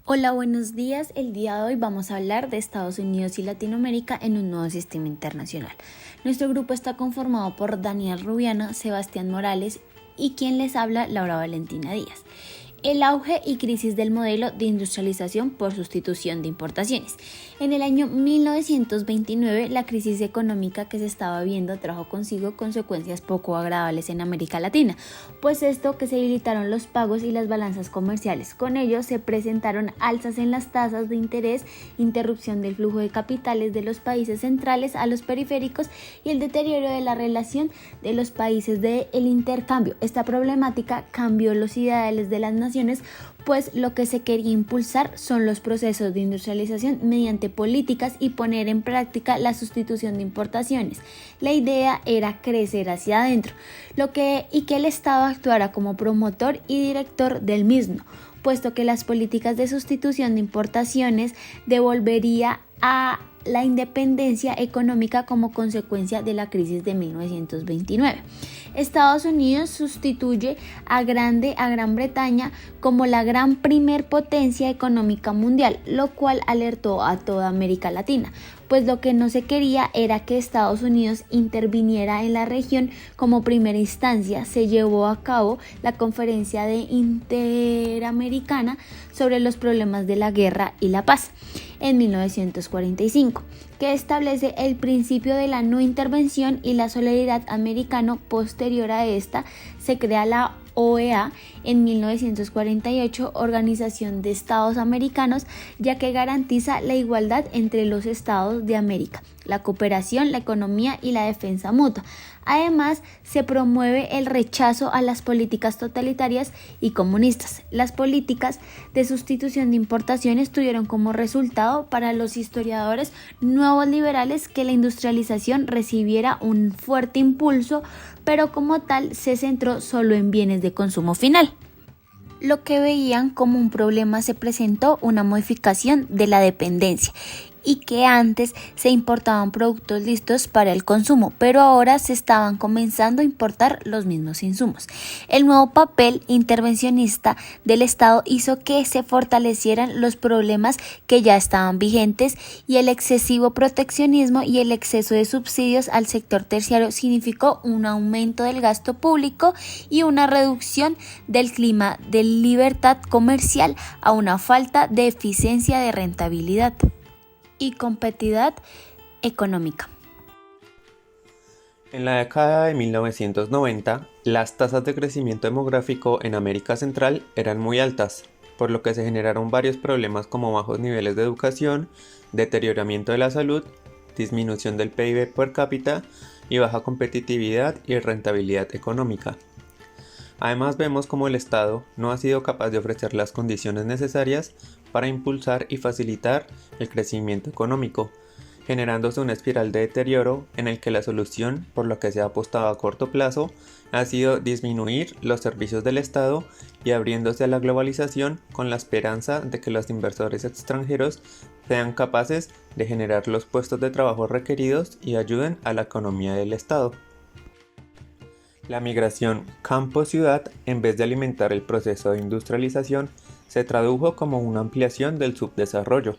Hola, buenos días. El día de hoy vamos a hablar de Estados Unidos y Latinoamérica en un nuevo sistema internacional. Nuestro grupo está conformado por Daniel Rubiano, Sebastián Morales y quien les habla, Laura Valentina Díaz. El auge y crisis del modelo de industrialización por sustitución de importaciones. En el año 1929, la crisis económica que se estaba viendo trajo consigo consecuencias poco agradables en América Latina, pues esto que se debilitaron los pagos y las balanzas comerciales. Con ello se presentaron alzas en las tasas de interés, interrupción del flujo de capitales de los países centrales a los periféricos y el deterioro de la relación de los países del intercambio. Esta problemática cambió los ideales de las naciones, pues lo que se quería impulsar son los procesos de industrialización mediante políticas y poner en práctica la sustitución de importaciones. La idea era crecer hacia adentro, y que el Estado actuara como promotor y director del mismo, puesto que las políticas de sustitución de importaciones devolvería a la independencia económica como consecuencia de la crisis de 1929. Estados Unidos sustituye a Gran Bretaña como la gran primer potencia económica mundial, lo cual alertó a toda América Latina, pues lo que no se quería era que Estados Unidos interviniera en la región como primera instancia. Se llevó a cabo la Conferencia Interamericana sobre los problemas de la guerra y la paz en 1945, que establece el principio de la no intervención y la solidaridad americano. Posterior a esta, se crea la OEA en 1948, Organización de Estados Americanos, ya que garantiza la igualdad entre los estados de América, la cooperación, la economía y la defensa mutua. Además, se promueve el rechazo a las políticas totalitarias y comunistas. Las políticas de sustitución de importaciones tuvieron como resultado para los historiadores nuevos liberales que la industrialización recibiera un fuerte impulso, pero como tal se centró solo en bienes de consumo final. Lo que veían como un problema se presentó una modificación de la dependencia y que antes se importaban productos listos para el consumo, pero ahora se estaban comenzando a importar los mismos insumos. El nuevo papel intervencionista del Estado hizo que se fortalecieran los problemas que ya estaban vigentes y el excesivo proteccionismo y el exceso de subsidios al sector terciario significó un aumento del gasto público y una reducción del clima de libertad comercial a una falta de eficiencia de rentabilidad y competitividad económica. En la década de 1990, las tasas de crecimiento demográfico en América Central eran muy altas, por lo que se generaron varios problemas como bajos niveles de educación, deterioramiento de la salud, disminución del PIB per cápita y baja competitividad y rentabilidad económica. Además, vemos cómo el Estado no ha sido capaz de ofrecer las condiciones necesarias para impulsar y facilitar el crecimiento económico, generándose una espiral de deterioro en el que la solución, por lo que se ha apostado a corto plazo, ha sido disminuir los servicios del Estado y abriéndose a la globalización con la esperanza de que los inversores extranjeros sean capaces de generar los puestos de trabajo requeridos y ayuden a la economía del Estado. La migración campo-ciudad, en vez de alimentar el proceso de industrialización, se tradujo como una ampliación del subdesarrollo,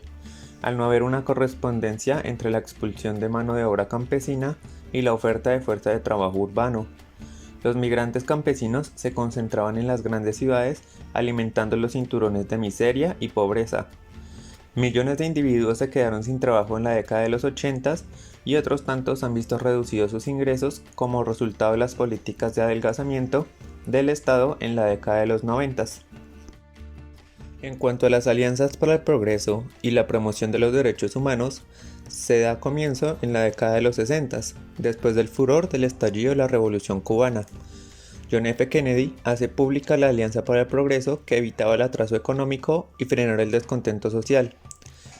al no haber una correspondencia entre la expulsión de mano de obra campesina y la oferta de fuerza de trabajo urbano. Los migrantes campesinos se concentraban en las grandes ciudades, alimentando los cinturones de miseria y pobreza. Millones de individuos se quedaron sin trabajo en la década de los 80 y otros tantos han visto reducidos sus ingresos como resultado de las políticas de adelgazamiento del Estado en la década de los 90. En cuanto a las alianzas para el progreso y la promoción de los derechos humanos, se da comienzo en la década de los 60, después del furor del estallido de la Revolución Cubana. John F. Kennedy hace pública la Alianza para el Progreso que evitaba el atraso económico y frenar el descontento social,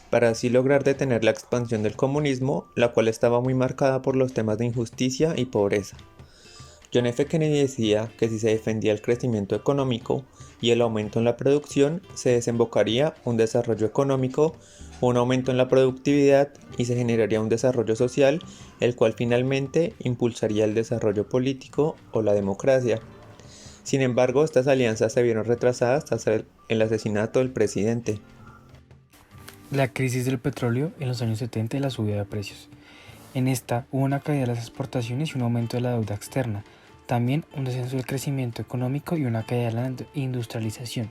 para así lograr detener la expansión del comunismo, la cual estaba muy marcada por los temas de injusticia y pobreza. John F. Kennedy decía que si se defendía el crecimiento económico y el aumento en la producción, se desembocaría un desarrollo económico, un aumento en la productividad y se generaría un desarrollo social, el cual finalmente impulsaría el desarrollo político o la democracia. Sin embargo, estas alianzas se vieron retrasadas tras el asesinato del presidente. La crisis del petróleo en los años 70 y la subida de precios. En esta hubo una caída de las exportaciones y un aumento de la deuda externa. También un descenso del crecimiento económico y una caída de la industrialización.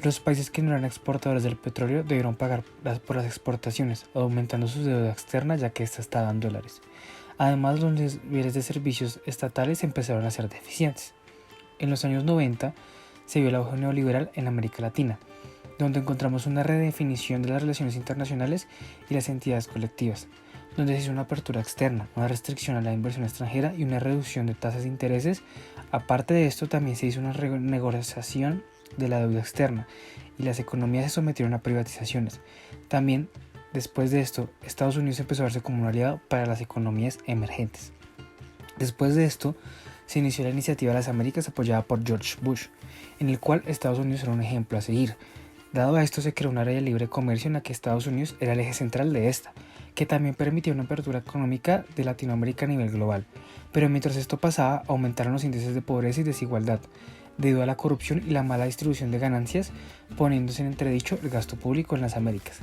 Los países que no eran exportadores del petróleo debieron pagar por las exportaciones, aumentando su deuda externa ya que ésta estaba en dólares. Además, los niveles de servicios estatales empezaron a ser deficientes. En los años 90 se vio el auge neoliberal en América Latina, donde encontramos una redefinición de las relaciones internacionales y las entidades colectivas, donde se hizo una apertura externa, una restricción a la inversión extranjera y una reducción de tasas de intereses. Aparte de esto, también se hizo una renegociación de la deuda externa y las economías se sometieron a privatizaciones. También, después de esto, Estados Unidos empezó a verse como un aliado para las economías emergentes. Después de esto, se inició la iniciativa de las Américas apoyada por George Bush, en el cual Estados Unidos era un ejemplo a seguir. Dado a esto, se creó un área de libre comercio en la que Estados Unidos era el eje central de esta, que también permitía una apertura económica de Latinoamérica a nivel global. Pero mientras esto pasaba, aumentaron los índices de pobreza y desigualdad, debido a la corrupción y la mala distribución de ganancias, poniéndose en entredicho el gasto público en las Américas.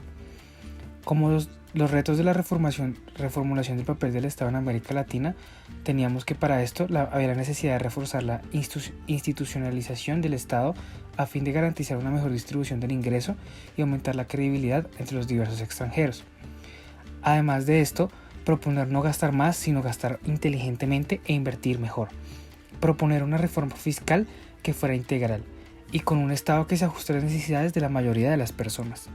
Como los retos de la reformulación del papel del Estado en América Latina, teníamos que para esto había la necesidad de reforzar la institucionalización del Estado a fin de garantizar una mejor distribución del ingreso y aumentar la credibilidad entre los diversos extranjeros. Además de esto, proponer no gastar más, sino gastar inteligentemente e invertir mejor. Proponer una reforma fiscal que fuera integral y con un Estado que se ajuste a las necesidades de la mayoría de las personas.